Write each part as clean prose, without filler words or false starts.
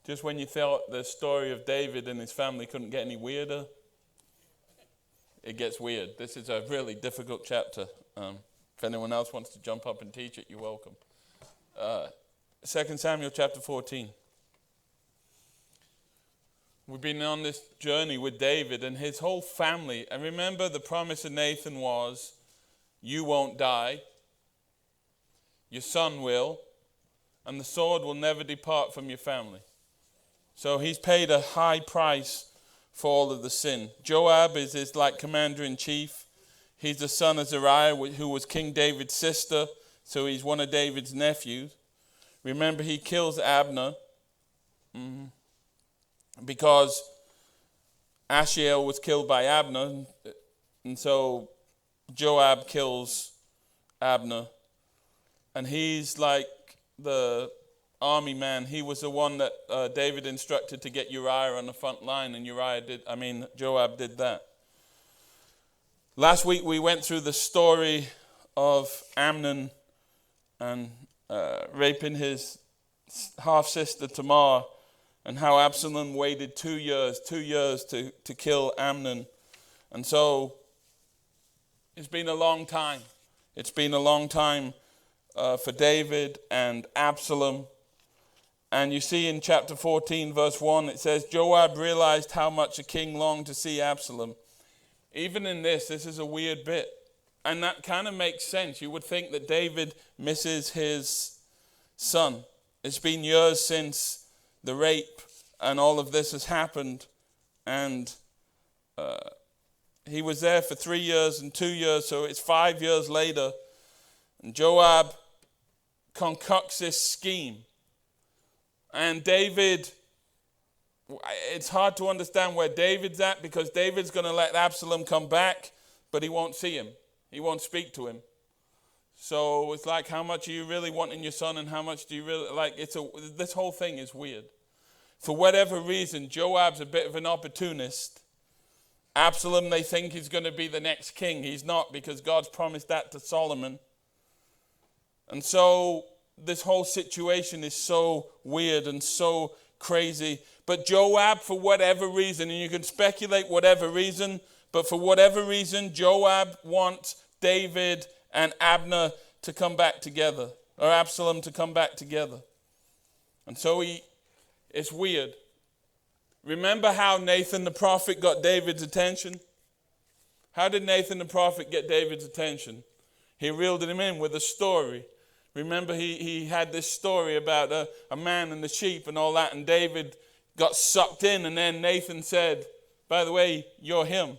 Just when you thought the story of David and his family couldn't get any weirder, it gets weird. This is a really difficult chapter. If anyone else wants to jump up and teach it, you're welcome. 2 Samuel chapter 14. We've been on this journey with David and his whole family. And remember, the promise of Nathan was, you won't die, your son will, and the sword will never depart from your family. So he's paid a high price for all of the sin. Joab is his commander-in-chief. He's the son of Zeruiah, who was King David's sister, so he's one of David's nephews. Remember, he kills Abner because Asahel was killed by Abner, and so Joab kills Abner. And he's like the army man. He was the one that David instructed to get Uriah on the front line, and Joab did that. Last week we went through the story of Amnon and raping his half-sister Tamar, and how Absalom waited 2 years to kill Amnon. And so it's been a long time. It's been a long time for David and Absalom. And you see in chapter 14, verse 1, it says, Joab realized how much a king longed to see Absalom. Even in this is a weird bit. And that kind of makes sense. You would think that David misses his son. It's been years since the rape and all of this has happened. And he was there for 3 years and 2 years, so it's 5 years later. And Joab concocts this scheme. And David, it's hard to understand where David's at, because David's going to let Absalom come back, but he won't see him. He won't speak to him. So it's like, how much are you really wanting your son, and how much do you really like? This whole thing is weird. For whatever reason, Joab's a bit of an opportunist. Absalom, they think he's going to be the next king. He's not, because God's promised that to Solomon. And so this whole situation is so weird and so crazy. But Joab, for whatever reason, and you can speculate whatever reason, but for whatever reason, Joab wants David and Abner to come back together, or Absalom to come back together. And so it's weird. Remember how Nathan the prophet got David's attention? How did Nathan the prophet get David's attention? He reeled him in with a story. Remember, he had this story about a man and the sheep and all that, and David got sucked in, and then Nathan said, by the way, you're him.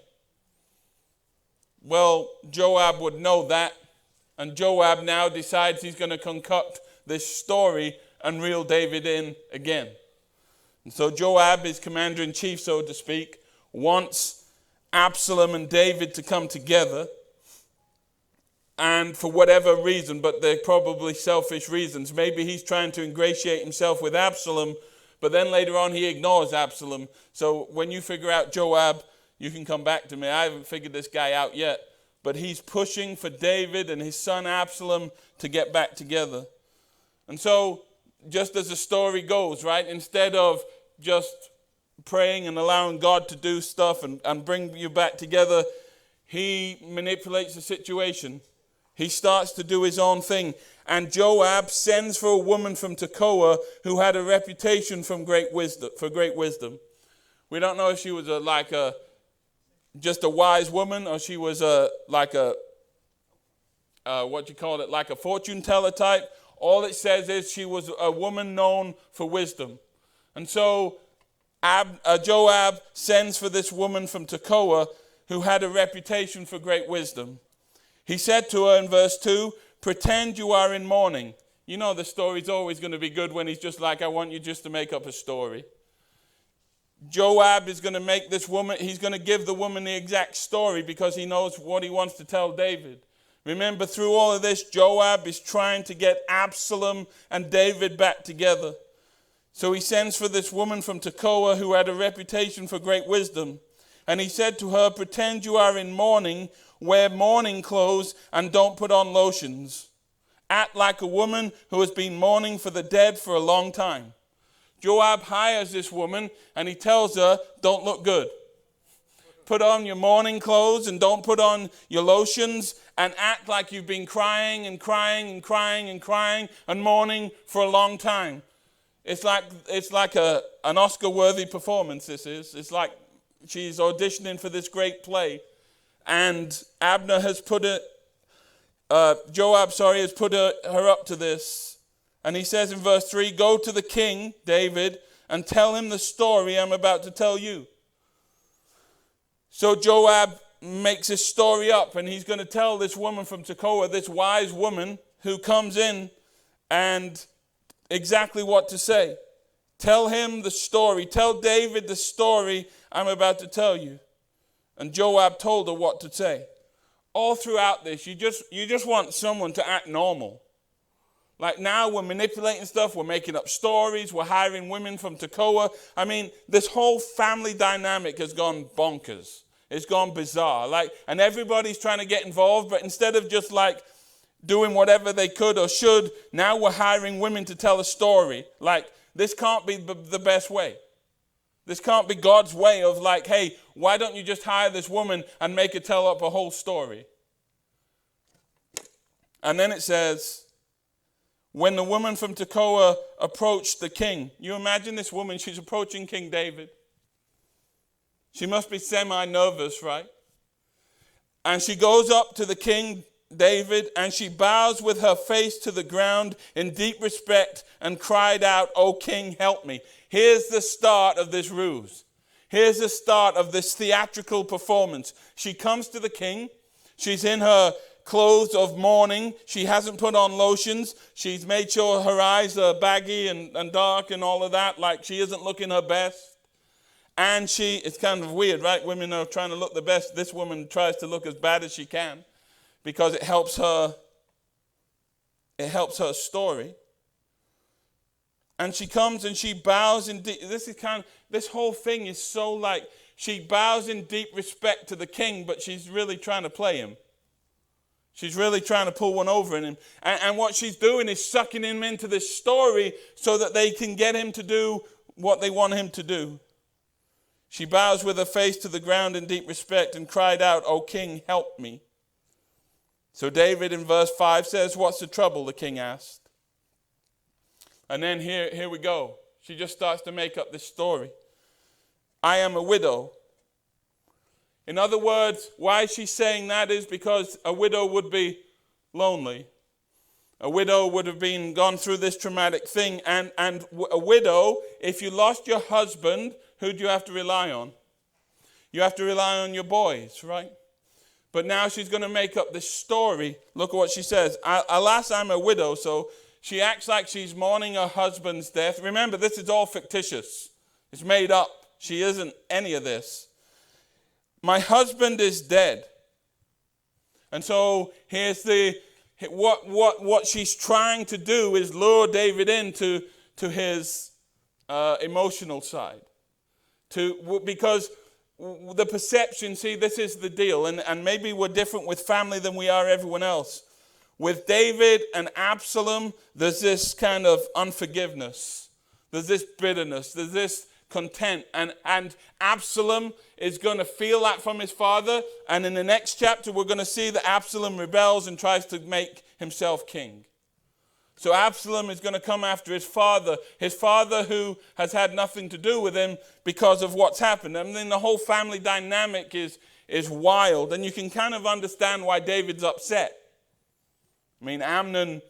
Well, Joab would know that, and Joab now decides he's going to concoct this story and reel David in again. And so Joab, his commander-in-chief, so to speak, wants Absalom and David to come together. And for whatever reason, but they're probably selfish reasons, maybe he's trying to ingratiate himself with Absalom, but then later on he ignores Absalom. So when you figure out Joab, you can come back to me. I haven't figured this guy out yet. But he's pushing for David and his son Absalom to get back together. And so, just as the story goes, right, instead of just praying and allowing God to do stuff and bring you back together, he manipulates the situation. He starts to do his own thing. And Joab sends for a woman from Tekoa who had a reputation for great wisdom. We don't know if she was just a wise woman, or she was like a fortune teller type. All it says is she was a woman known for wisdom. And so Joab sends for this woman from Tekoa who had a reputation for great wisdom. He said to her in verse 2, pretend you are in mourning. You know the story's always going to be good when he's just like, I want you just to make up a story. Joab is going to make this woman, he's going to give the woman the exact story because he knows what he wants to tell David. Remember, through all of this, Joab is trying to get Absalom and David back together. So he sends for this woman from Tekoa who had a reputation for great wisdom. And he said to her, pretend you are in mourning, wear mourning clothes, and don't put on lotions. Act like a woman who has been mourning for the dead for a long time. Joab hires this woman and he tells her, don't look good. Put on your mourning clothes and don't put on your lotions and act like you've been crying and crying and crying and crying and mourning for a long time. It's like an Oscar-worthy performance, this is. It's like she's auditioning for this great play. And Joab has put her up to this. And he says in verse 3, go to the king, David, and tell him the story I'm about to tell you. So Joab makes his story up, and he's going to tell this woman from Tekoa, this wise woman who comes in, and exactly what to say. Tell him the story. Tell David the story I'm about to tell you. And Joab told her what to say. All throughout this, you just want someone to act normal. Like now we're manipulating stuff, we're making up stories, we're hiring women from Tekoa. I mean, this whole family dynamic has gone bonkers. It's gone bizarre. And everybody's trying to get involved, but instead of just doing whatever they could or should, now we're hiring women to tell a story. This can't be the best way. This can't be God's way of hey, why don't you just hire this woman and make her tell up a whole story? And then it says, when the woman from Tekoa approached the king, you imagine this woman, she's approaching King David. She must be semi-nervous, right? And she goes up to the king David and she bows with her face to the ground in deep respect and cried out, "O king, help me." Here's the start of this ruse. Here's the start of this theatrical performance. She comes to the king. She's in her clothes of mourning. She hasn't put on lotions. She's made sure her eyes are baggy and dark and all of that, like she isn't looking her best. And it's kind of weird, right? Women are trying to look the best. This woman tries to look as bad as she can because it helps her story. And she comes and she bows in deep, this whole thing is so she bows in deep respect to the king, but she's really trying to play him. She's really trying to pull one over in him. And what she's doing is sucking him into this story so that they can get him to do what they want him to do. She bows with her face to the ground in deep respect and cried out, "O king, help me." So David in verse 5 says, "What's the trouble?" the king asked. And then here we go. She just starts to make up this story. "I am a widow." In other words, why she's saying that is because a widow would be lonely. A widow would have gone through this traumatic thing. And a widow, if you lost your husband, who do you have to rely on? You have to rely on your boys, right? But now she's going to make up this story. Look at what she says. "Alas, I'm a widow." So she acts like she's mourning her husband's death. Remember, this is all fictitious. It's made up. She isn't any of this. "My husband is dead." And so here's what she's trying to do is lure David into his emotional side. Because the perception, see, this is the deal, and maybe we're different with family than we are everyone else. With David and Absalom, there's this kind of unforgiveness. There's this bitterness. There's this content. And Absalom is going to feel that from his father. And in the next chapter, we're going to see that Absalom rebels and tries to make himself king. So Absalom is going to come after his father who has had nothing to do with him because of what's happened. And then the whole family dynamic is wild. And you can kind of understand why David's upset. I mean, Amnon,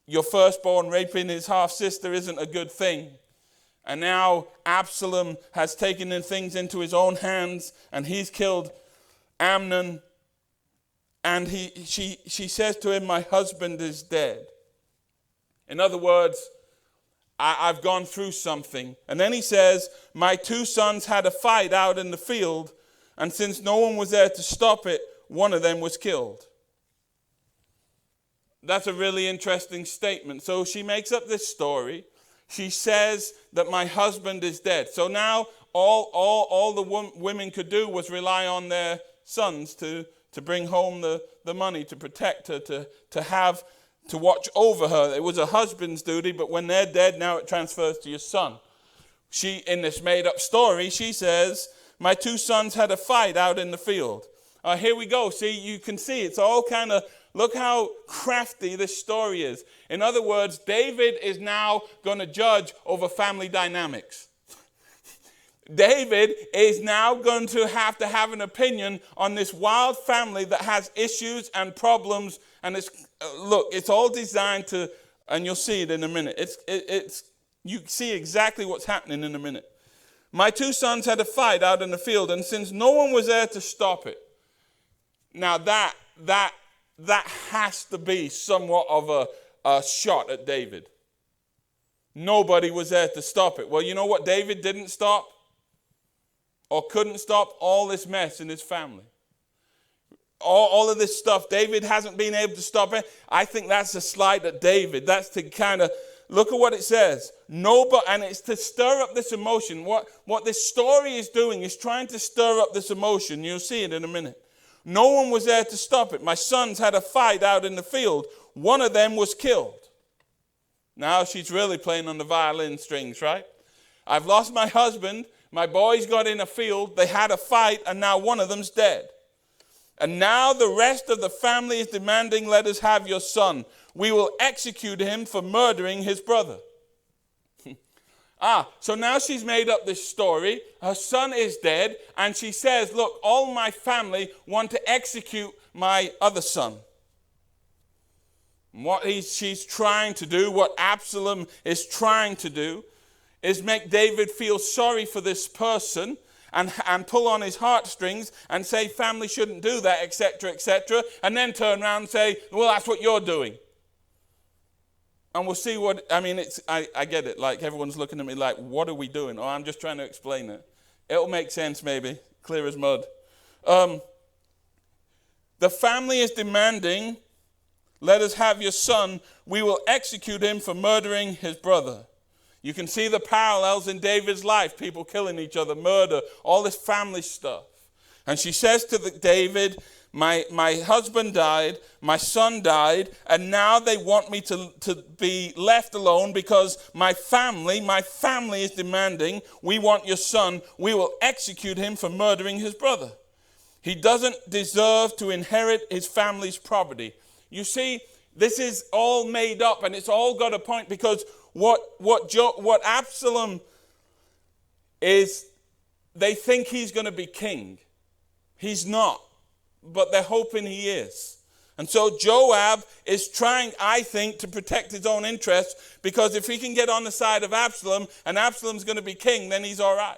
your firstborn, raping his half-sister isn't a good thing. And now Absalom has taken things into his own hands, and he's killed Amnon. And she says to him, "My husband is dead." In other words, I've gone through something. And then he says, "My 2 sons had a fight out in the field, and since no one was there to stop it, one of them was killed." That's a really interesting statement. So she makes up this story. She says that my husband is dead. So now all the women could do was rely on their sons to bring home the money, to protect her, to watch over her. It was a husband's duty, but when they're dead, now it transfers to your son. In this made-up story, she says, my two sons had a fight out in the field. Here we go. See, you can see it's all kind of, look how crafty this story is. In other words, David is now going to judge over family dynamics. David is now going to have an opinion on this wild family that has issues and problems. And it's all designed to, and you'll see it in a minute. You see exactly what's happening in a minute. My two sons had a fight out in the field, and since no one was there to stop it. Now that has to be somewhat of a shot at David. Nobody was there to stop it. Well, you know what David didn't stop? Or couldn't stop? All this mess in his family. All of this stuff, David hasn't been able to stop it. I think that's a slight at David. That's to kind of, look at what it says. And it's to stir up this emotion. What this story is doing is trying to stir up this emotion. You'll see it in a minute. No one was there to stop it. My sons had a fight out in the field. One of them was killed. Now she's really playing on the violin strings, right? I've lost my husband. My boys got in a field. They had a fight, and now one of them's dead. And now the rest of the family is demanding, let us have your son. We will execute him for murdering his brother. So now she's made up this story. Her son is dead, and she says, look, all my family want to execute my other son. And what she's trying to do, what Absalom is trying to do, is make David feel sorry for this person and pull on his heartstrings and say family shouldn't do that, etc., and then turn around and say, well, that's what you're doing. And we'll see I get it, like everyone's looking at me like, what are we doing? Oh, I'm just trying to explain it. It'll make sense maybe, clear as mud. The family is demanding, let us have your son, we will execute him for murdering his brother. You can see the parallels in David's life, people killing each other, murder, all this family stuff. And she says to David, my husband died, my son died, and now they want me to be left alone because my family is demanding, we want your son, we will execute him for murdering his brother. He doesn't deserve to inherit his family's property. You see, this is all made up, and it's all got a point, because what Absalom is, they think he's going to be king. He's not, but they're hoping he is. And so Joab is trying, I think, to protect his own interests, because if he can get on the side of Absalom and Absalom's going to be king, then he's all right.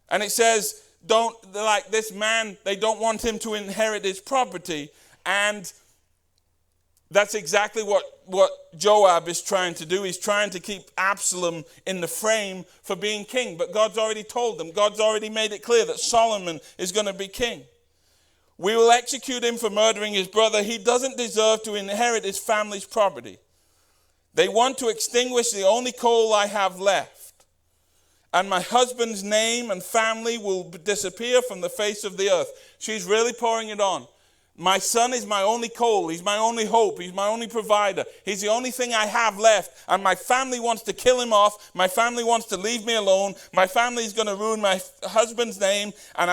And it says, this man, they don't want him to inherit his property. And that's exactly what Joab is trying to do. He's trying to keep Absalom in the frame for being king. But God's already told them. God's already made it clear that Solomon is going to be king. We will execute him for murdering his brother. He doesn't deserve to inherit his family's property. They want to extinguish the only coal I have left. And my husband's name and family will disappear from the face of the earth. She's really pouring it on. My son is my only coal. He's my only hope. He's my only provider. He's the only thing I have left. And my family wants to kill him off. My family wants to leave me alone. My family is going to ruin my husband's name, and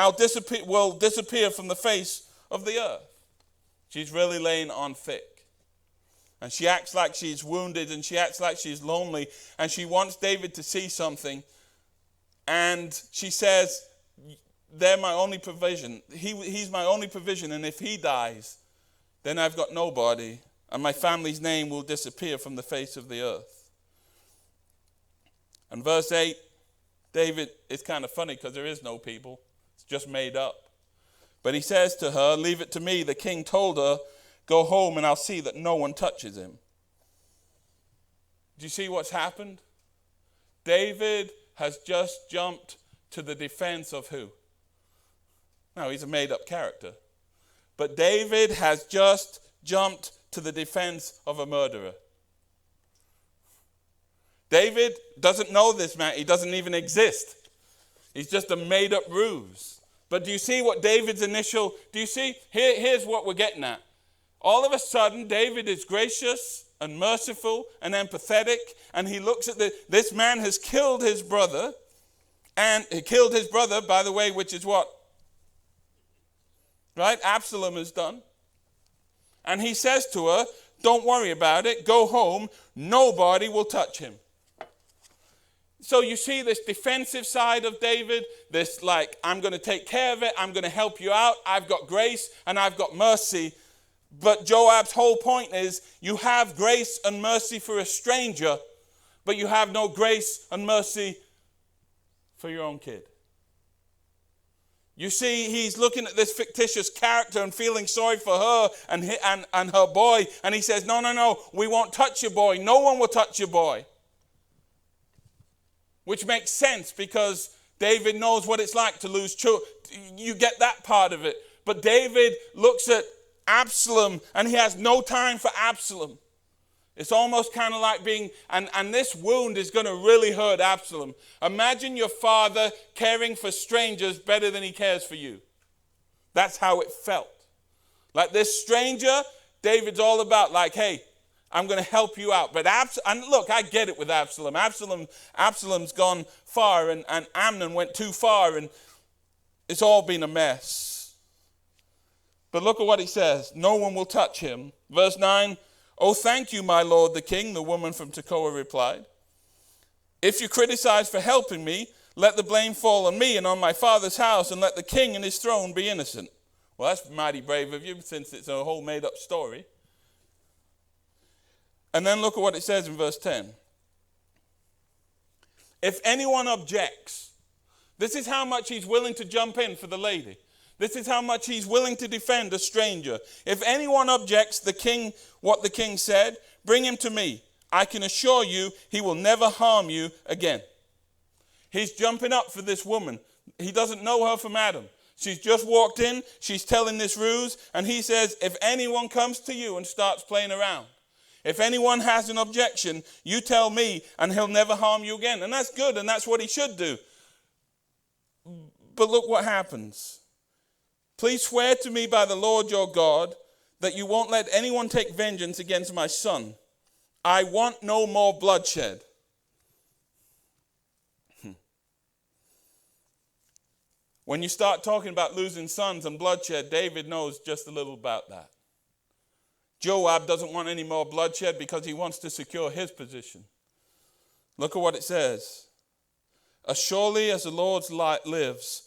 will disappear from the face of the earth. She's really laying on thick. And she acts like she's wounded, and she acts like she's lonely, and she wants David to see something. And she says, they're my only provision. He's my only provision, and if he dies, then I've got nobody, and my family's name will disappear from the face of the earth. And verse 8, David, it's kind of funny because there is no people. It's just made up. But he says to her, leave it to me. The king told her, go home and I'll see that no one touches him. Do you see what's happened? David has just jumped to the defense of who? No, he's a made-up character. But David has just jumped to the defense of a murderer. David doesn't know this man. He doesn't even exist. He's just a made-up ruse. But do you see what David's initial... Do you see? Here's what we're getting at. All of a sudden, David is gracious. and merciful and empathetic. And he looks at this man has killed his brother. And he killed his brother, by the way, which is what? Right? Absalom has done. And he says to her, don't worry about it. Go home. Nobody will touch him. So you see this defensive side of David, this like, I'm going to take care of it. I'm going to help you out. I've got grace and I've got mercy. But Joab's whole point is you have grace and mercy for a stranger, but you have no grace and mercy for your own kid. You see, he's looking at this fictitious character and feeling sorry for her and her boy. And he says, no, we won't touch your boy. No one will touch your boy. Which makes sense because David knows what it's like to lose children. You get that part of it. But David looks at Absalom and he has no time for Absalom. It's almost kind of like being, and this wound is going to really hurt Absalom. Imagine your father caring for strangers better than he cares for you. That's how it felt. Like this stranger, David's all about like, hey, I'm going to help you out. But and look, I get it with Absalom. Absalom's gone far and Amnon went too far and it's all been a mess. But look at what he says. No one will touch him. Verse 9. Oh, thank you, my lord the king, the woman from Tekoa replied. If you criticize for helping me, let the blame fall on me and on my father's house, and let the king and his throne be innocent. Well, that's mighty brave of you, since it's a whole made-up story. And then look at what it says in verse 10. If anyone objects, this is how much he's willing to jump in for the lady. This is how much he's willing to defend a stranger. If anyone objects what the king said, bring him to me. I can assure you he will never harm you again. He's jumping up for this woman. He doesn't know her from Adam. She's just walked in. She's telling this ruse. And he says, if anyone comes to you and starts playing around, if anyone has an objection, you tell me and he'll never harm you again. And that's good and that's what he should do. But look what happens. Please swear to me by the Lord your God that you won't let anyone take vengeance against my son. I want no more bloodshed. When you start talking about losing sons and bloodshed, David knows just a little about that. Joab doesn't want any more bloodshed because he wants to secure his position. Look at what it says. As surely as the Lord's light lives,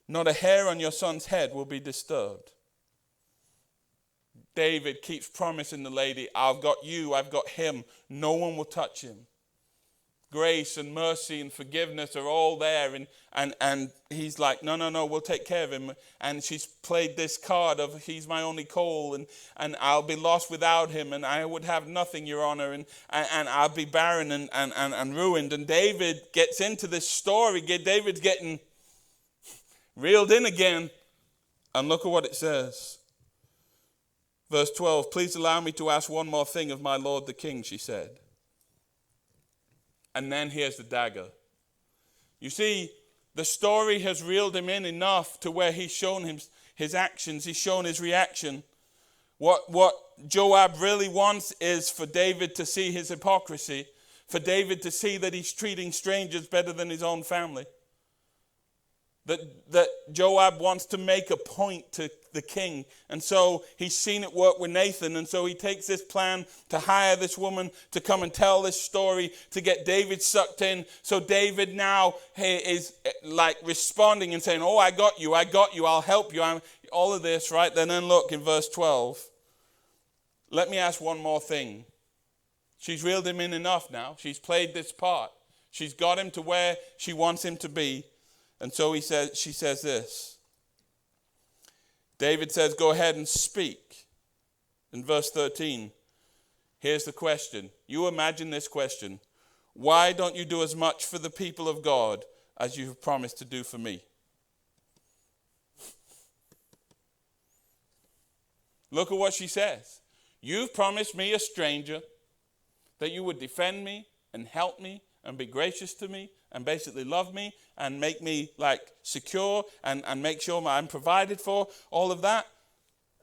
not a hair on your son's head will be disturbed. David keeps promising the lady, I've got you, I've got him. No one will touch him. Grace and mercy and forgiveness are all there. And he's like, no, we'll take care of him. And she's played this card of he's my only call and I'll be lost without him and I would have nothing, Your Honor, and I'll be barren and ruined. And David gets into this story. David's getting reeled in again. And look at what it says. Verse 12, please allow me to ask one more thing of my lord the king, she said. And then here's the dagger. You see, the story has reeled him in enough to where he's shown his actions, he's shown his reaction. What Joab really wants is for David to see his hypocrisy, for David to see that he's treating strangers better than his own family. That Joab wants to make a point to the king. And so he's seen it work with Nathan. And so he takes this plan to hire this woman to come and tell this story to get David sucked in. So David now is like responding and saying, oh, I got you, I'll help you. All of this, right? Then look in verse 12. Let me ask one more thing. She's reeled him in enough now. She's played this part. She's got him to where she wants him to be. And so she says this. David says, go ahead and speak. In verse 13, here's the question. You imagine this question. Why don't you do as much for the people of God as you have promised to do for me? Look at what she says. You've promised me, a stranger, that you would defend me and help me and be gracious to me and basically love me and make me like secure and make sure I'm provided for, all of that.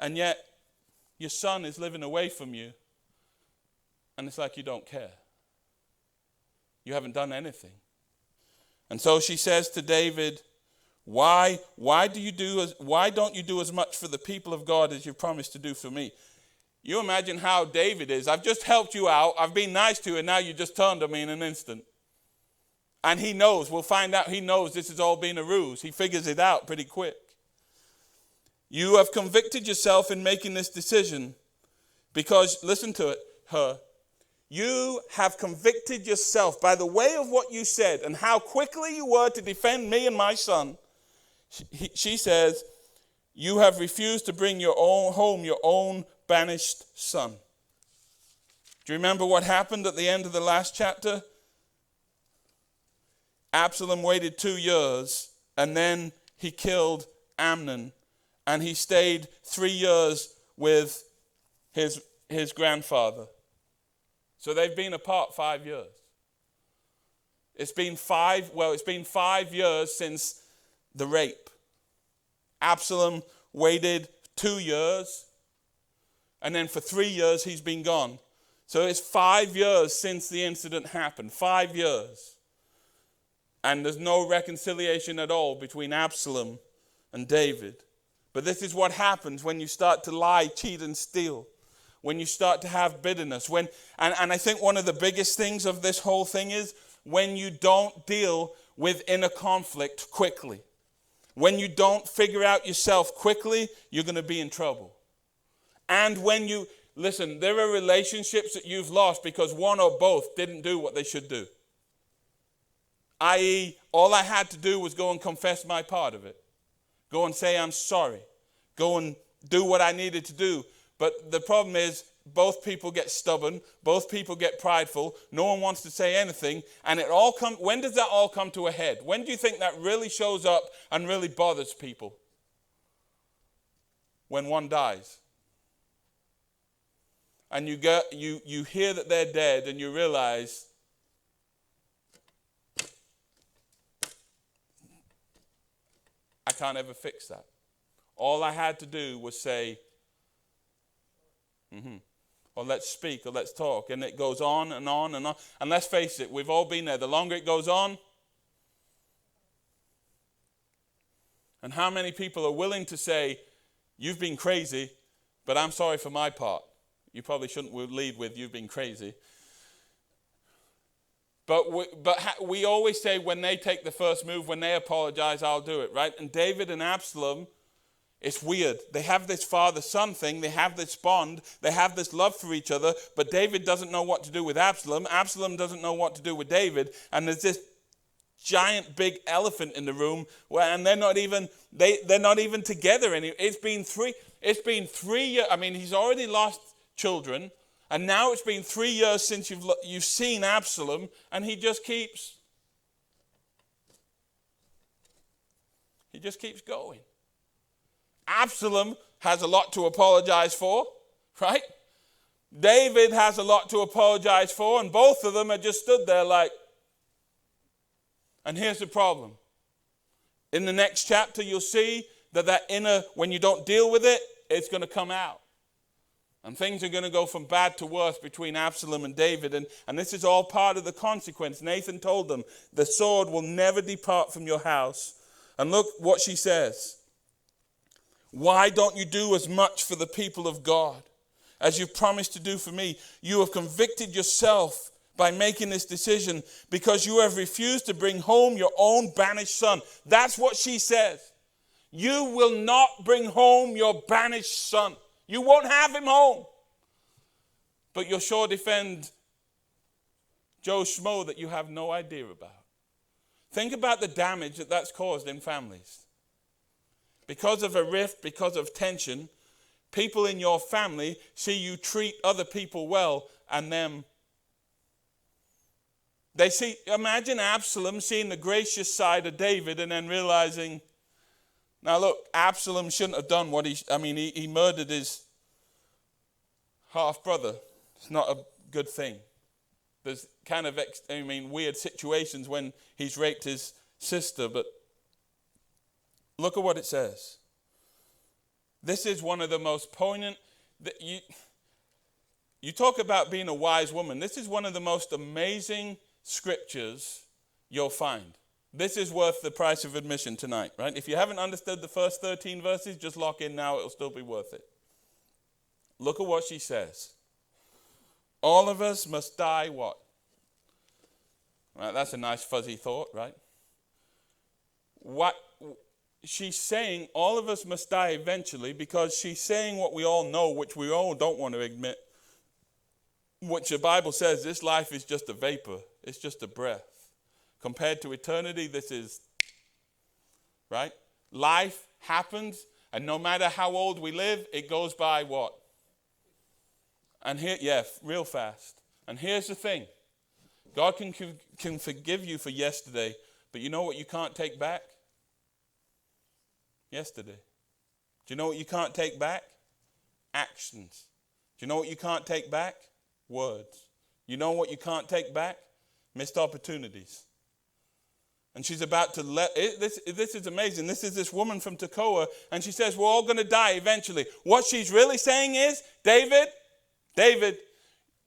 And yet your son is living away from you. And it's like you don't care. You haven't done anything. And so she says to David, why don't you do as much for the people of God as you promised to do for me? You imagine how David is. I've just helped you out. I've been nice to you, and now you just turned on me in an instant. And he knows, we'll find out, he knows this has all been a ruse. He figures it out pretty quick. You have convicted yourself in making this decision because, listen to it, you have convicted yourself by the way of what you said and how quickly you were to defend me and my son. She says, you have refused to bring your own banished son. Do you remember what happened at the end of the last chapter? Absalom waited 2 years, and then he killed Amnon, and he stayed 3 years with his grandfather. So they've been apart 5 years. It's been 5 years since the rape. Absalom waited 2 years, and then for 3 years he's been gone. So it's 5 years since the incident happened, 5 years. And there's no reconciliation at all between Absalom and David. But this is what happens when you start to lie, cheat, and steal. When you start to have bitterness. And I think one of the biggest things of this whole thing is when you don't deal with inner conflict quickly. When you don't figure out yourself quickly, you're going to be in trouble. And when you, listen, there are relationships that you've lost because one or both didn't do what they should do. I.e., all I had to do was go and confess my part of it. Go and say I'm sorry. Go and do what I needed to do. But the problem is both people get stubborn. Both people get prideful. No one wants to say anything. And when does that all come to a head? When do you think that really shows up and really bothers people? When one dies. And you hear that they're dead and you realize I can't ever fix that. All I had to do was say, or let's speak, or let's talk. And it goes on and on and on. And let's face it, we've all been there. The longer it goes on, and how many people are willing to say, you've been crazy, but I'm sorry for my part. You probably shouldn't lead with, you've been crazy. But we always say when they take the first move, when they apologize, I'll do it, right? And David and Absalom, it's weird. They have this father-son thing. They have this bond. They have this love for each other. But David doesn't know what to do with Absalom. Absalom doesn't know what to do with David. And there's this giant big elephant in the room, and they're not even together anymore. It's been 3 years. I mean, he's already lost children. And now it's been 3 years since you've seen Absalom, and he just keeps going. Absalom has a lot to apologize for, right? David has a lot to apologize for, and both of them are just stood there like, and here's the problem. In the next chapter, you'll see that inner, when you don't deal with it, it's going to come out. And things are going to go from bad to worse between Absalom and David. And this is all part of the consequence. Nathan told them, the sword will never depart from your house. And look what she says. Why don't you do as much for the people of God as you've promised to do for me? You have convicted yourself by making this decision because you have refused to bring home your own banished son. That's what she says. You will not bring home your banished son. You won't have him home. But you'll sure defend Joe Schmo that you have no idea about. Think about the damage that's caused in families. Because of a rift, because of tension, people in your family see you treat other people well and them. Imagine Absalom seeing the gracious side of David and then realizing, now look, Absalom shouldn't have done what he murdered his half-brother. It's not a good thing. There's kind of, weird situations when he's raped his sister, but look at what it says. This is one of the most poignant, You talk about being a wise woman. This is one of the most amazing scriptures you'll find. This is worth the price of admission tonight, right? If you haven't understood the first 13 verses, just lock in now. It'll still be worth it. Look at what she says. All of us must die what? Right, that's a nice fuzzy thought, right? What she's saying, all of us must die eventually, because she's saying what we all know, which we all don't want to admit, which the Bible says this life is just a vapor. It's just a breath. Compared to eternity, this is, right? Life happens, and no matter how old we live, it goes by what? And here, yeah, real fast. And here's the thing. God can forgive you for yesterday, but you know what you can't take back? Yesterday. Do you know what you can't take back? Actions. Do you know what you can't take back? Words. You know what you can't take back? Missed opportunities. And she's about to this is amazing. This is this woman from Tekoa, and she says, we're all going to die eventually. What she's really saying is, David,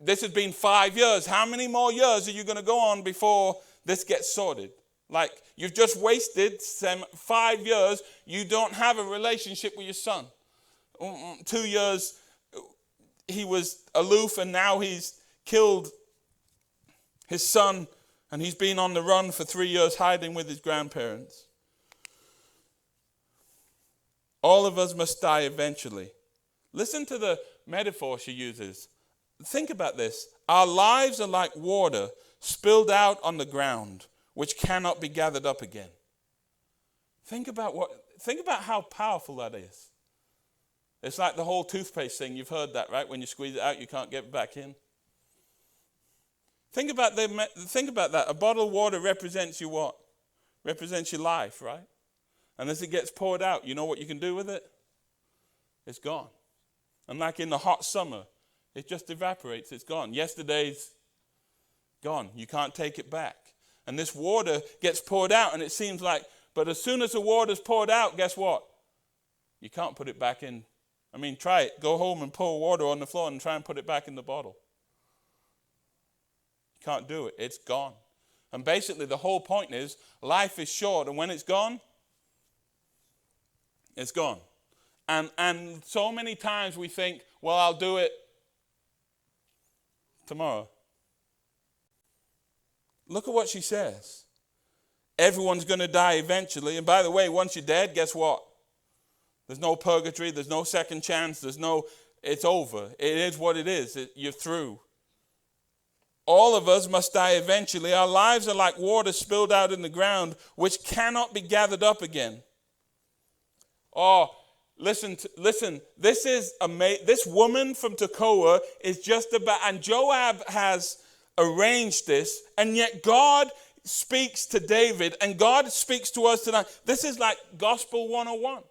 this has been 5 years. How many more years are you going to go on before this gets sorted? Like, you've just wasted 5 years. You don't have a relationship with your son. 2 years, he was aloof, and now he's killed his son, and he's been on the run for 3 years hiding with his grandparents. All of us must die eventually. Listen to the metaphor she uses. Think about this. Our lives are like water spilled out on the ground, which cannot be gathered up again. Think about how powerful that is. It's like the whole toothpaste thing. You've heard that, right? When you squeeze it out, you can't get it back in. Think about that. A bottle of water represents you what? Represents your life, right? And as it gets poured out, you know what you can do with it? It's gone. And like in the hot summer, it just evaporates. It's gone. Yesterday's gone. You can't take it back. And this water gets poured out, and it seems like, but as soon as the water's poured out, guess what? You can't put it back in. I mean, try it. Go home and pour water on the floor and try and put it back in the bottle. You can't do it. It's gone. And basically the whole point is, life is short, and when it's gone, it's gone. And so many times we think, well, I'll do it tomorrow. Look at what she says. Everyone's going to die eventually. And by the way, once you're dead, guess what? There's no purgatory. There's no second chance. It's over. It is what it is. You're through. All of us must die eventually. Our lives are like water spilled out in the ground, which cannot be gathered up again. Oh, listen. This is amazing. This woman from Tekoa is just about, and Joab has arranged this, and yet God speaks to David, and God speaks to us tonight. This is like Gospel 101.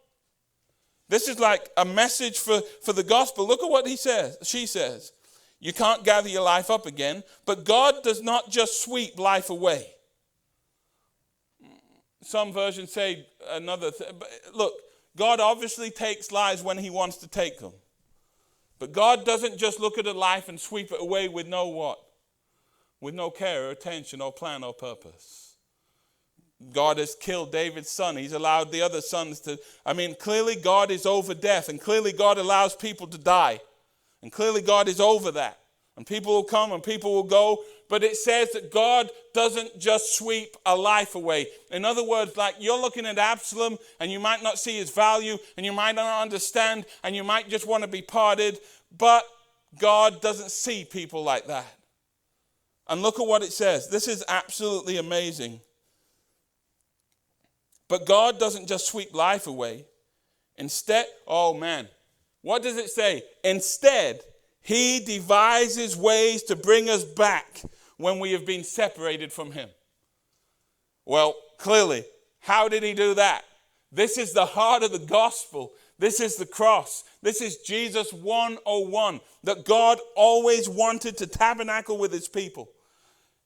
This is like a message for the gospel. Look at what she says. You can't gather your life up again, but God does not just sweep life away. Some versions say another thing. Look, God obviously takes lives when he wants to take them. But God doesn't just look at a life and sweep it away with no what? With no care or attention or plan or purpose. God has killed David's son. He's allowed the other sons to. Clearly God is over death, and clearly God allows people to die. And clearly God is over that. And people will come and people will go. But it says that God doesn't just sweep a life away. In other words, like you're looking at Absalom and you might not see his value and you might not understand and you might just want to be parted. But God doesn't see people like that. And look at what it says. This is absolutely amazing. But God doesn't just sweep life away. Instead, oh man, what does it say? Instead, he devises ways to bring us back when we have been separated from him. Well, clearly, how did he do that? This is the heart of the gospel. This is the cross. This is Jesus 101, that God always wanted to tabernacle with his people.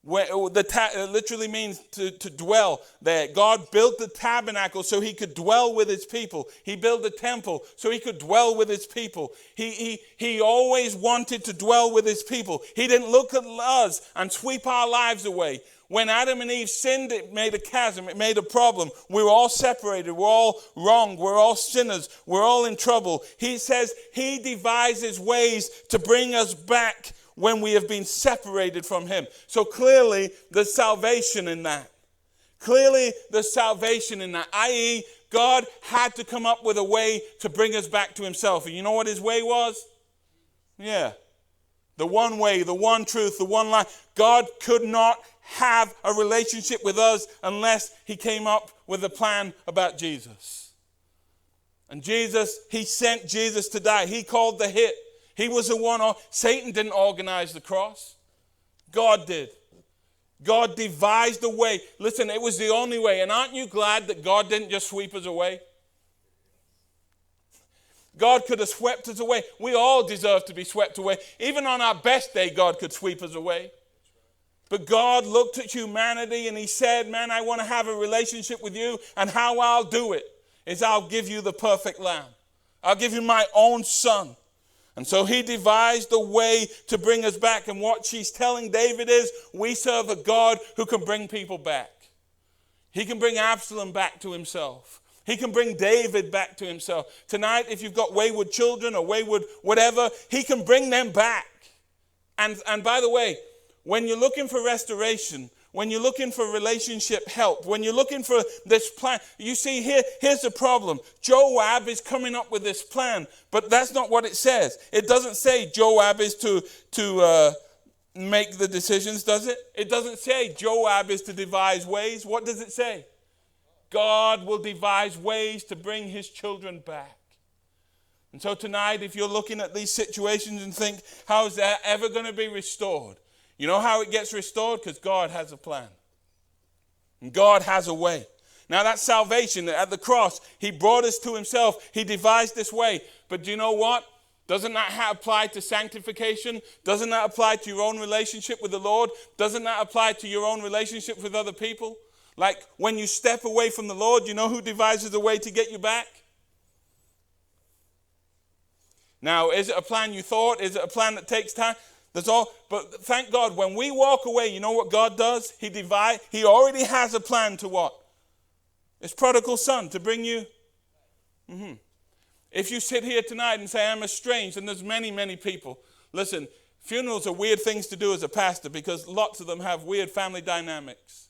Where it literally means to dwell there. God built the tabernacle so he could dwell with his people. He built the temple so he could dwell with his people. He always wanted to dwell with his people. He didn't look at us and sweep our lives away. When Adam and Eve sinned, it made a chasm. It made a problem. We were all separated. We're all wrong. We're all sinners. We're all in trouble. He says he devises ways to bring us back when we have been separated from him. So clearly, there's salvation in that. Clearly, there's salvation in that. I.e., God had to come up with a way to bring us back to himself. And you know what his way was? Yeah. The one way, the one truth, the one life. God could not have a relationship with us unless he came up with a plan about Jesus. And Jesus, he sent Jesus to die. He called the hit. He was the one. Satan didn't organize the cross. God did. God devised a way. Listen, it was the only way. And aren't you glad that God didn't just sweep us away? God could have swept us away. We all deserve to be swept away. Even on our best day, God could sweep us away. But God looked at humanity and he said, man, I want to have a relationship with you. And how I'll do it is I'll give you the perfect lamb. I'll give you my own son. And so he devised a way to bring us back. And what she's telling David is, we serve a God who can bring people back. He can bring Absalom back to himself. He can bring David back to himself. Tonight, if you've got wayward children or wayward whatever, he can bring them back. And by the way, when you're looking for restoration, when you're looking for relationship help, when you're looking for this plan, you see here's the problem. Joab is coming up with this plan, but that's not what it says. It doesn't say Joab is to make the decisions, does it? It doesn't say Joab is to devise ways. What does it say? God will devise ways to bring his children back. And so tonight, if you're looking at these situations and think, how is that ever going to be restored? You know how it gets restored? Because God has a plan. And God has a way. Now that's salvation. At the cross, he brought us to himself. He devised this way. But do you know what? Doesn't that apply to sanctification? Doesn't that apply to your own relationship with the Lord? Doesn't that apply to your own relationship with other people? Like when you step away from the Lord, you know who devises a way to get you back? Now, is it a plan you thought? Is it a plan that takes time? That's all. But thank God, when we walk away, you know what God does? He already has a plan to what? It's prodigal son to bring you. If you sit here tonight and say, I'm estranged, and there's many, many people. Listen, funerals are weird things to do as a pastor because lots of them have weird family dynamics.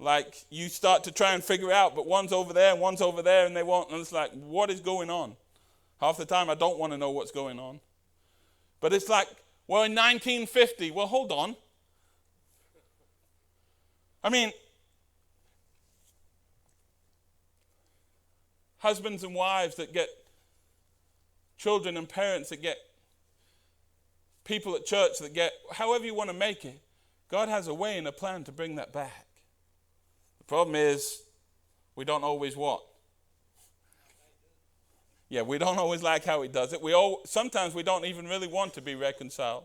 Like you start to try and figure out, but one's over there and one's over there and they won't. And it's like, what is going on? Half the time I don't want to know what's going on. But it's like, well, in 1950, well, hold on. I mean, husbands and wives that get children and parents that get people at church that get, however you want to make it, God has a way and a plan to bring that back. The problem is we don't always what? Yeah, we don't always like how he does it. Sometimes we don't even really want to be reconciled.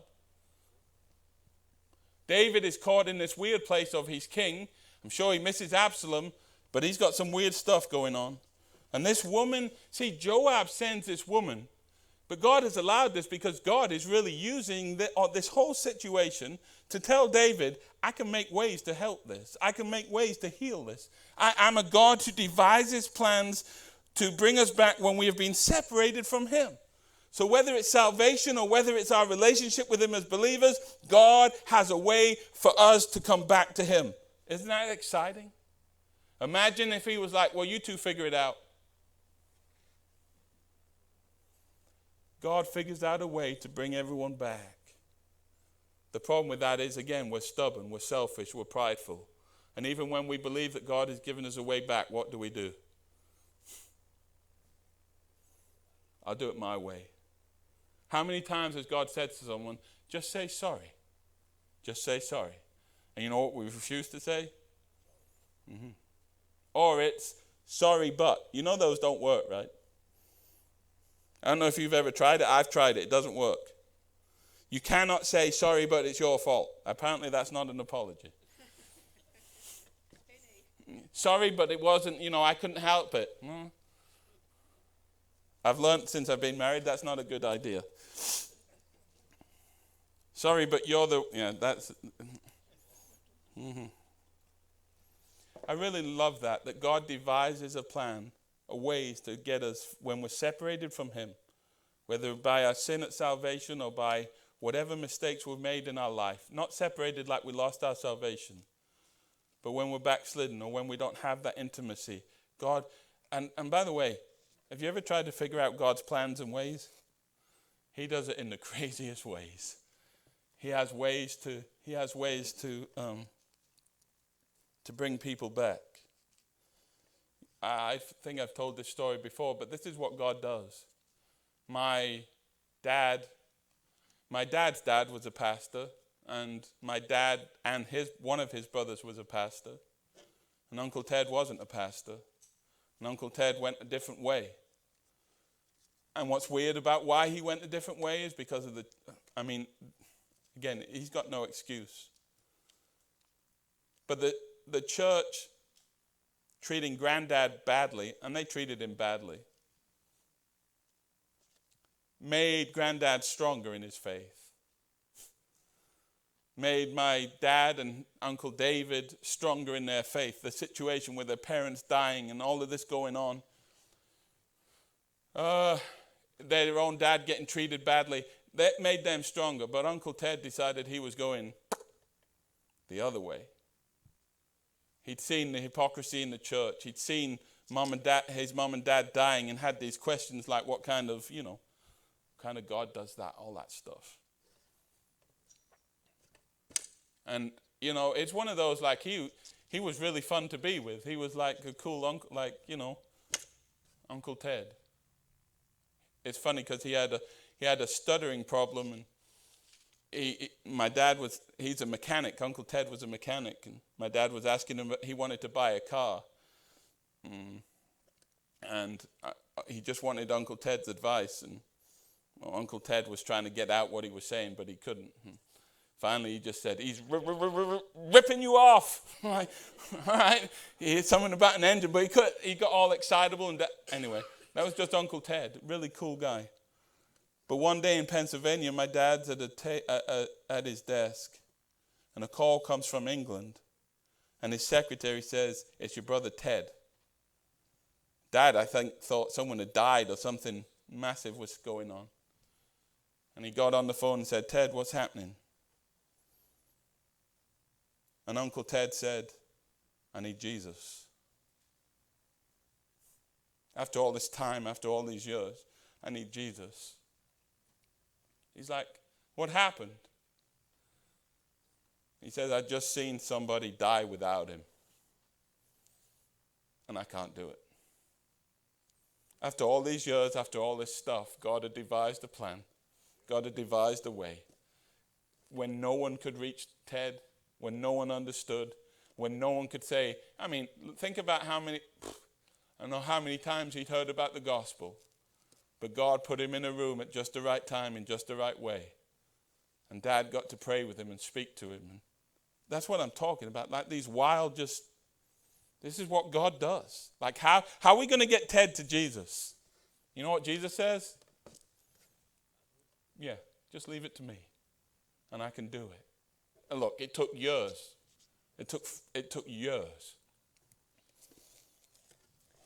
David is caught in this weird place of he's king. I'm sure he misses Absalom, but he's got some weird stuff going on. And this woman, see, Joab sends this woman, but God has allowed this because God is really using this whole situation to tell David, I can make ways to help this. I can make ways to heal this. I'm a God who devises plans to bring us back when we have been separated from him. So whether it's salvation or whether it's our relationship with him as believers, God has a way for us to come back to him. Isn't that exciting? Imagine if he was like, well, you two figure it out. God figures out a way to bring everyone back. The problem with that is, again, we're stubborn, we're selfish, we're prideful. And even when we believe that God has given us a way back, what do? I'll do it my way. How many times has God said to someone, just say sorry. Just say sorry. And you know what we refuse to say? Or it's sorry but. You know those don't work, right? I don't know if you've ever tried it. I've tried it. It doesn't work. You cannot say, sorry, but it's your fault. Apparently that's not an apology. Sorry, but it wasn't, I couldn't help it. No. I've learned since I've been married, that's not a good idea. Sorry, but that's... I really love that God devises a plan, a ways to get us when we're separated from him, whether by our sin at salvation or by whatever mistakes we've made in our life. Not separated like we lost our salvation, but when we're backslidden or when we don't have that intimacy. God, and by the way, have you ever tried to figure out God's plans and ways? He does it in the craziest ways. He has ways to bring people back. I think I've told this story before, but this is what God does. My dad's dad was a pastor, and my dad and one of his brothers was a pastor, and Uncle Ted wasn't a pastor, and Uncle Ted went a different way. And what's weird about why he went a different way is because of again, he's got no excuse. But the church treating Granddad badly, and they treated him badly, made Granddad stronger in his faith. Made my dad and Uncle David stronger in their faith. The situation with their parents dying and all of this going on. Their own dad getting treated badly. That made them stronger. But Uncle Ted decided he was going the other way. He'd seen the hypocrisy in the church. He'd seen his mom and dad dying and had these questions like what kind of God does that, all that stuff. And, it's one of those, like, he was really fun to be with. He was like a cool uncle, like, Uncle Ted. It's funny because he had a stuttering problem, and my dad he's a mechanic. Uncle Ted was a mechanic, and my dad was asking him, he wanted to buy a car. And he just wanted Uncle Ted's advice, and Uncle Ted was trying to get out what he was saying, but he couldn't. Finally, he just said, he's ripping you off. Like, all right. He heard something about an engine, but he got all excitable. And anyway, that was just Uncle Ted, really cool guy. But one day in Pennsylvania, my dad's at his desk, and a call comes from England, and his secretary says, it's your brother Ted. Dad, I think, thought someone had died or something massive was going on. And he got on the phone and said, Ted, what's happening? And Uncle Ted said, I need Jesus. After all this time, after all these years, I need Jesus. He's like, what happened? He says, I've just seen somebody die without him. And I can't do it. After all these years, after all this stuff, God had devised a plan. God had devised a way. When no one could reach Ted, when no one understood, when no one could say, think about I don't know how many times he'd heard about the gospel, but God put him in a room at just the right time in just the right way. And Dad got to pray with him and speak to him. And that's what I'm talking about, like these wild this is what God does. Like how are we going to get Ted to Jesus? You know what Jesus says? Yeah, just leave it to me, and I can do it. And look, it took years. It took years.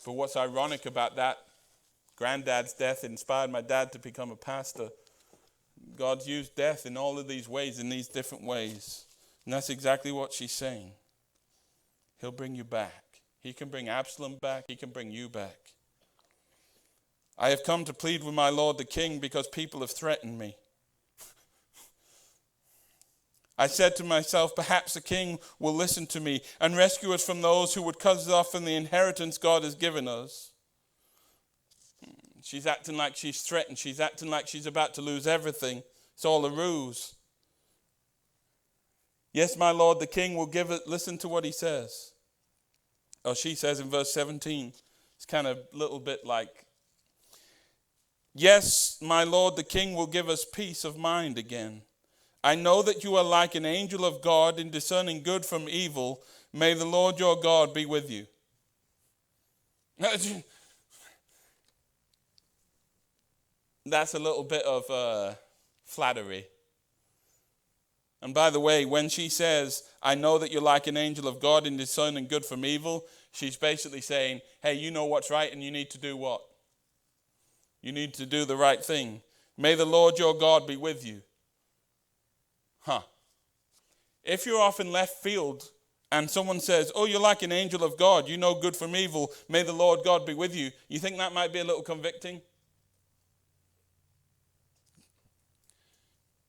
But what's ironic about that, Granddad's death inspired my dad to become a pastor. God's used death in all of these ways, in these different ways. And that's exactly what she's saying. He'll bring you back. He can bring Absalom back. He can bring you back. I have come to plead with my Lord the King because people have threatened me. I said to myself, perhaps the king will listen to me and rescue us from those who would cut us off from the inheritance God has given us. She's acting like she's threatened. She's acting like she's about to lose everything. It's all a ruse. Yes, my Lord, the king will give it. Listen to what he says. Or she says in verse 17. It's kind of a little bit like, yes, my Lord, the king will give us peace of mind again. I know that you are like an angel of God in discerning good from evil. May the Lord your God be with you. That's a little bit of flattery. And by the way, when she says, I know that you're like an angel of God in discerning good from evil, she's basically saying, hey, you know what's right and you need to do what? You need to do the right thing. May the Lord your God be with you. If you're off in left field and someone says, oh, you're like an angel of God, you know good from evil, may the Lord God be with you, you think that might be a little convicting?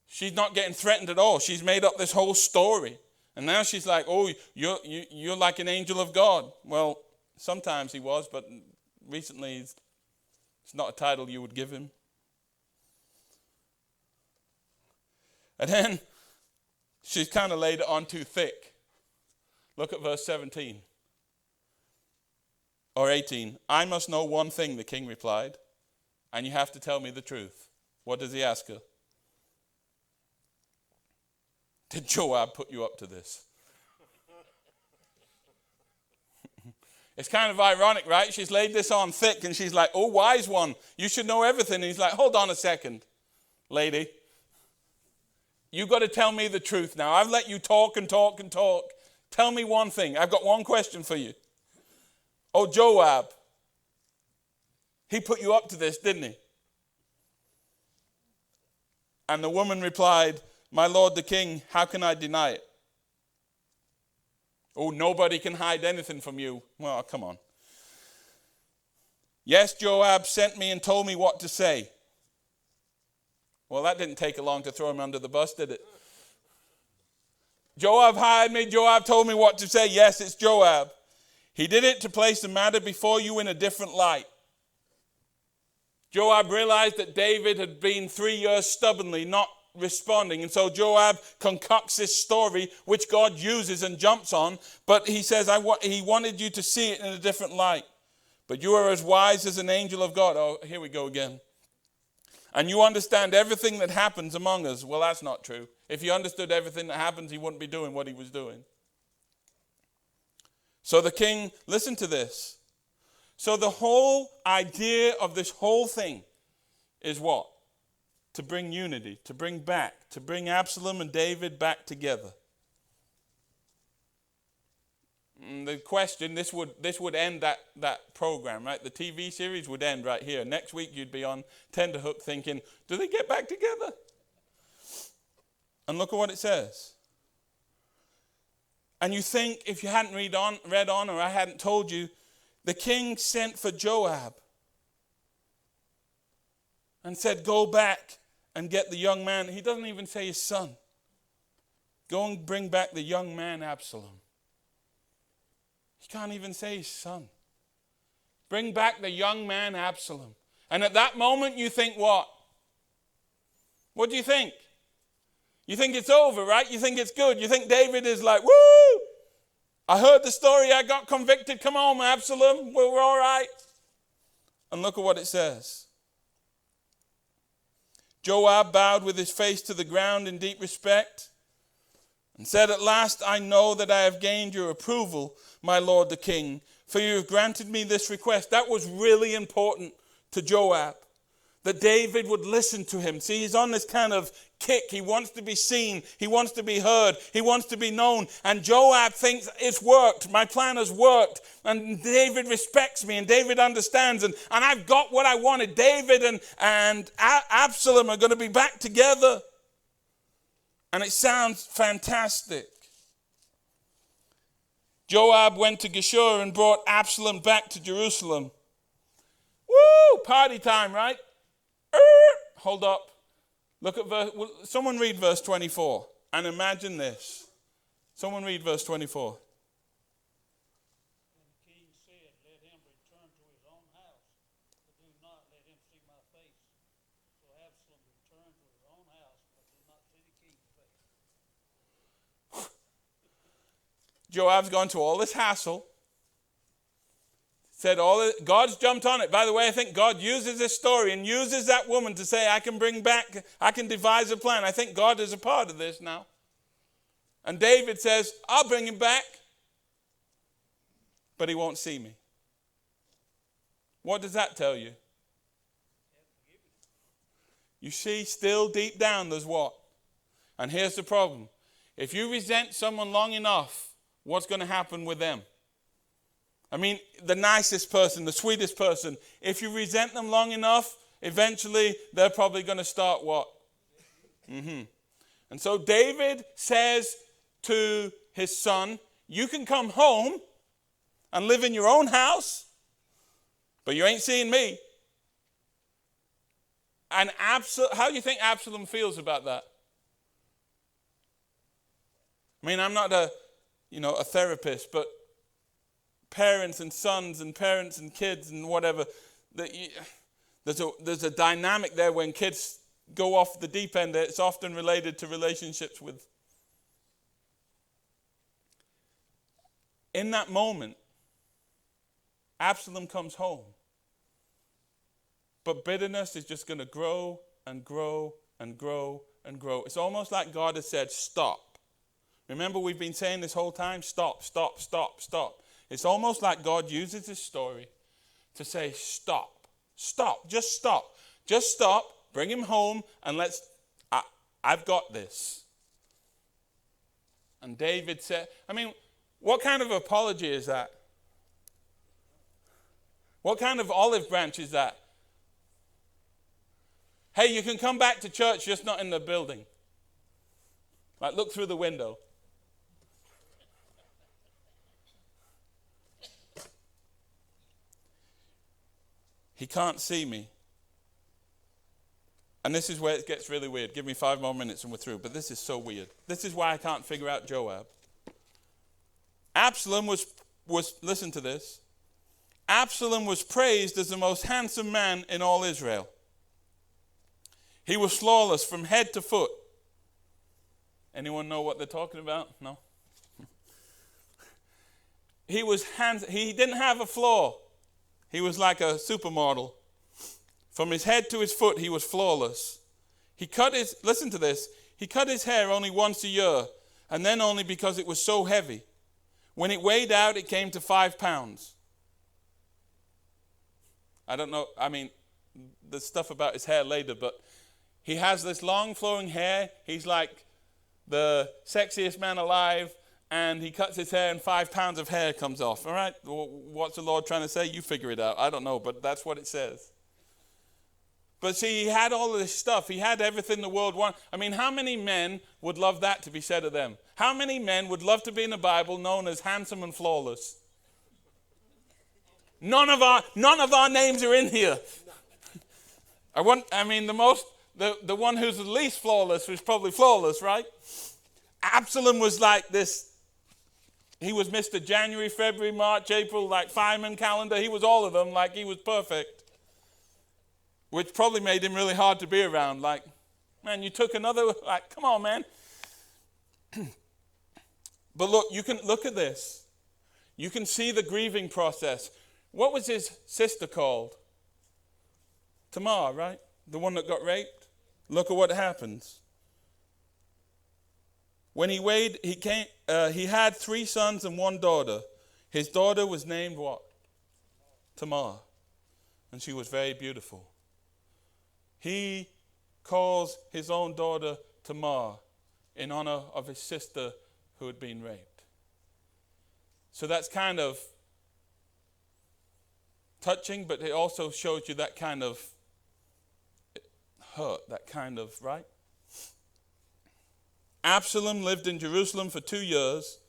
She's not getting threatened at all. She's made up this whole story. And now she's like, oh, you're like an angel of God. Well, sometimes he was, but recently it's not a title you would give him. And then she's kind of laid it on too thick. Look at verse 17 or 18. I must know one thing, the king replied, and you have to tell me the truth. What does he ask her? Did Joab put you up to this? It's kind of ironic, right? She's laid this on thick and she's like, oh, wise one, you should know everything. And he's like, hold on a second, lady. You got to tell me the truth now. I've let you talk and talk and talk. Tell me one thing. I've got one question for you. Oh, Joab, he put you up to this, didn't he? And the woman replied, my lord the king, how can I deny it? Oh, nobody can hide anything from you. Well, come on. Yes, Joab sent me and told me what to say. Well, that didn't take long to throw him under the bus, did it? Joab hired me. Joab told me what to say. Yes, it's Joab. He did it to place the matter before you in a different light. Joab realized that David had been 3 years stubbornly not responding. And so Joab concocts this story, which God uses and jumps on. But he says, he wanted you to see it in a different light. But you are as wise as an angel of God. Oh, here we go again. And you understand everything that happens among us. Well, that's not true. If he understood everything that happens, he wouldn't be doing what he was doing. So the king, listen to this. So the whole idea of this whole thing is what? To bring unity, to bring Absalom and David back together. And the question, this would end that program, right? The TV series would end right here. Next week you'd be on tenterhook thinking, do they get back together? And look at what it says. And you think, if you hadn't read on, or I hadn't told you, the king sent for Joab and said, go back and get the young man. He doesn't even say his son. Go and bring back the young man Absalom. He can't even say his son. Bring back the young man Absalom. And at that moment you think what? What do you think? You think it's over, right? You think it's good. You think David is like, woo! I heard the story. I got convicted. Come on, Absalom. We're all right. And look at what it says. Joab bowed with his face to the ground in deep respect and said, at last I know that I have gained your approval, my lord the king, for you have granted me this request. That was really important to Joab, that David would listen to him. See, he's on this kind of kick. He wants to be seen. He wants to be heard. He wants to be known. And Joab thinks it's worked. My plan has worked. And David respects me. And David understands. And I've got what I wanted. David and Absalom are going to be back together. And it sounds fantastic. Joab went to Geshur and brought Absalom back to Jerusalem. Woo! Party time, right? Hold up. Look at someone read verse 24 and imagine this. Someone read verse 24. And the king said, let him return to his own house, but do not let him see my face. So Absalom returned to his own house, but did not see the king's face. Joab's gone to all this hassle. said God's jumped on it. By the way, I think God uses this story and uses that woman to say, I can devise a plan. I think God is a part of this now. And David says, I'll bring him back, but he won't see me. What does that tell you? You see, still deep down, there's what? And here's the problem. If you resent someone long enough, what's going to happen with them? I mean, the nicest person, the sweetest person, if you resent them long enough, eventually they're probably going to start what? And so David says to his son, you can come home and live in your own house, but you ain't seeing me. And how do you think Absalom feels about that? I mean, I'm not a therapist, but parents and sons and parents and kids and whatever, there's a dynamic there when kids go off the deep end. It's often related to relationships with. In that moment, Absalom comes home. But bitterness is just going to grow and grow and grow and grow. It's almost like God has said, stop. Remember, we've been saying this whole time, stop, stop, stop, stop. It's almost like God uses this story to say, stop, stop, just stop. Just stop, bring him home, and I've got this. And David said, what kind of apology is that? What kind of olive branch is that? Hey, you can come back to church, just not in the building. Like, look through the window. He can't see me. And this is where it gets really weird. Give me 5 more minutes and we're through. But this is so weird. This is why I can't figure out Joab. Absalom was listen to this. Absalom was praised as the most handsome man in all Israel. He was flawless from head to foot. Anyone know what they're talking about? No? He didn't have a flaw. He was like a supermodel. From his head to his foot, he was flawless. Listen to this, he cut his hair only once a year, and then only because it was so heavy. When it weighed out, it came to 5 pounds. I don't know, there's stuff about his hair later, but he has this long flowing hair. He's like the sexiest man alive. And he cuts his hair and 5 pounds of hair comes off. All right, what's the Lord trying to say? You figure it out. I don't know, but that's what it says. But see, he had all of this stuff. He had everything the world wanted. How many men would love that to be said of them? How many men would love to be in the Bible known as handsome and flawless? None of our names are in here. The one who's the least flawless was probably flawless, right? Absalom was like this. He was Mr. January, February, March, April, like fireman calendar. He was all of them, like he was perfect. Which probably made him really hard to be around. Like, man, you took another, like, come on, man. But look, you can look at this. You can see the grieving process. What was his sister called? Tamar, right? The one that got raped. Look at what happens. When he had 3 sons and 1 daughter. His daughter was named what? Tamar. And she was very beautiful. He calls his own daughter Tamar in honor of his sister who had been raped. So that's kind of touching, but it also shows you that kind of hurt, that kind of, right? Absalom lived in Jerusalem for 2 years,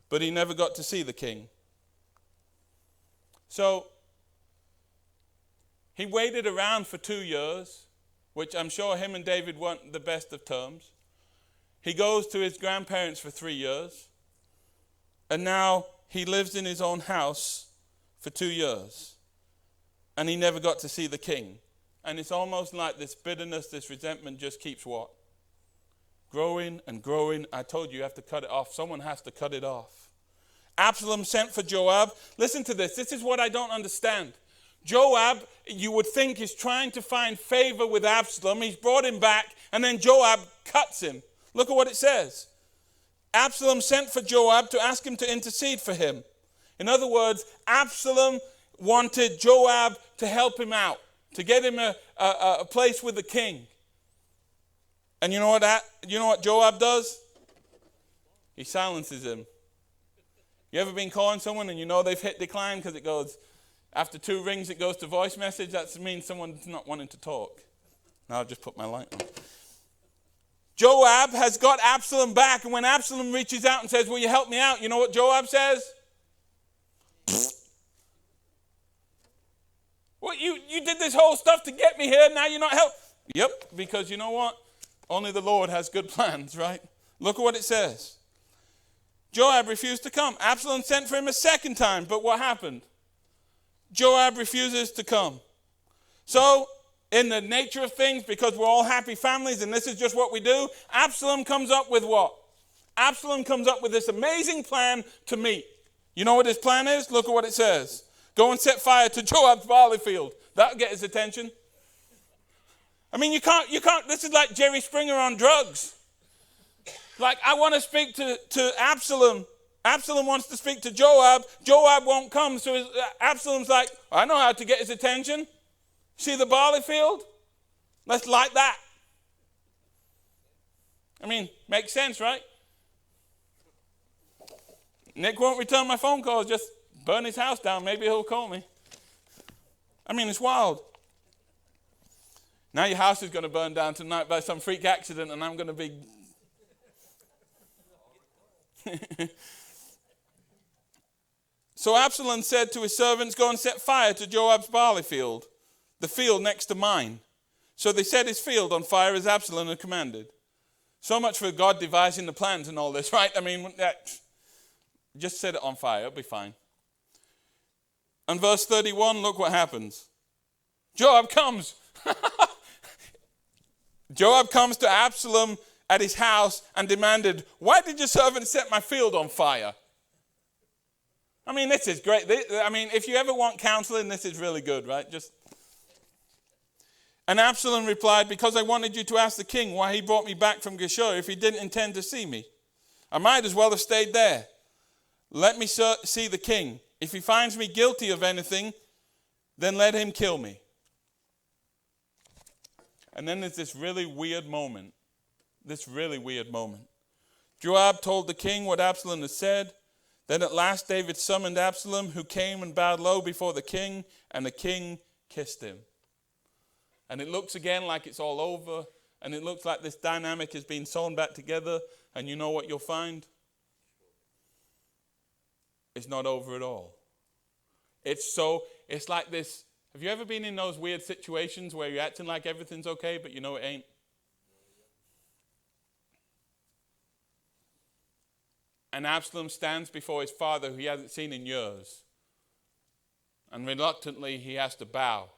but he never got to see the king. So he waited around for 2 years, which I'm sure him and David weren't the best of terms. He goes to his grandparents for 3 years, and now he lives in his own house for 2 years, and he never got to see the king. And it's almost like this bitterness, this resentment just keeps what? Growing and growing. I told you have to cut it off. Someone has to cut it off. Absalom sent for Joab. Listen to this. This is what I don't understand. Joab, you would think, is trying to find favor with Absalom. He's brought him back, and then Joab cuts him. Look at what it says. Absalom sent for Joab to ask him to intercede for him. In other words, Absalom wanted Joab to help him out, to get him a place with the king. And you know what Joab does? He silences him. You ever been calling someone and you know they've hit decline because it goes, after 2 rings it goes to voice message? That means someone's not wanting to talk. Now I'll just put my light on. Joab has got Absalom back, and when Absalom reaches out and says, will you help me out? You know what Joab says? Well, you did this whole stuff to get me here, now you're not helping. Yep, because you know what? Only the Lord has good plans, right? Look at what it says. Joab refused to come. Absalom sent for him a second time, but what happened? Joab refuses to come. So, in the nature of things, because we're all happy families and this is just what we do, Absalom comes up with what? Absalom comes up with this amazing plan to meet. You know what his plan is? Look at what it says. Go and set fire to Joab's barley field. That'll get his attention. I mean, you can't, this is like Jerry Springer on drugs. Like, I want to speak to Absalom. Absalom wants to speak to Joab. Joab won't come, so Absalom's like, I know how to get his attention. See the barley field? Let's light that. I mean, makes sense, right? Nick won't return my phone calls, just burn his house down. Maybe he'll call me. I mean, it's wild. Now your house is going to burn down tonight by some freak accident, and I'm going to be... So Absalom said to his servants, go and set fire to Joab's barley field, the field next to mine. So they set his field on fire as Absalom had commanded. So much for God devising the plans and all this, right? I mean, just set it on fire, it'll be fine. And verse 31, look what happens. Joab comes. Joab comes to Absalom at his house and demanded, why did your servant set my field on fire? I mean, this is great. If you ever want counseling, this is really good, right? And Absalom replied, because I wanted you to ask the king why he brought me back from Geshur if he didn't intend to see me. I might as well have stayed there. Let me see the king. If he finds me guilty of anything, then let him kill me. And then there's this really weird moment. Joab told the king what Absalom had said. Then at last David summoned Absalom, who came and bowed low before the king, and the king kissed him. And it looks again like it's all over, and it looks like this dynamic has been sewn back together, and you know what you'll find? It's not over at all. It's like this. Have you ever been in those weird situations where you're acting like everything's okay, but you know it ain't? And Absalom stands before his father, who he hasn't seen in years. And reluctantly, he has to bow.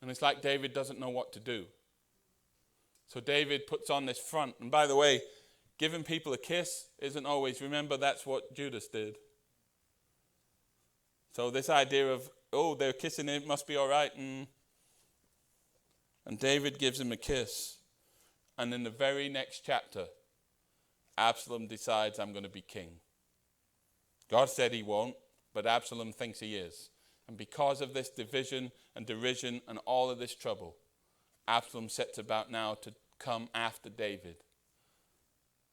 And it's like David doesn't know what to do. So David puts on this front. And by the way, giving people a kiss isn't always, remember, that's what Judas did. So this idea of, oh, they're kissing, it must be all right. And David gives him a kiss. And in the very next chapter, Absalom decides, I'm going to be king. God said he won't, but Absalom thinks he is. And because of this division and derision and all of this trouble, Absalom sets about now to come after David.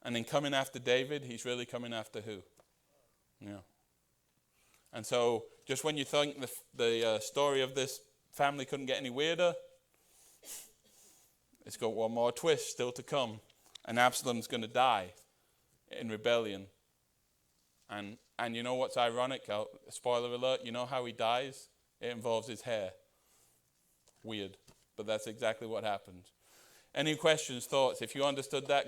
And in coming after David, he's really coming after who? Yeah. And so just when you think the story of this family couldn't get any weirder, it's got one more twist still to come. And Absalom's going to die in rebellion. And you know what's ironic? Spoiler alert, you know how he dies? It involves his hair. Weird, but that's exactly what happened. Any questions, thoughts? If you understood that,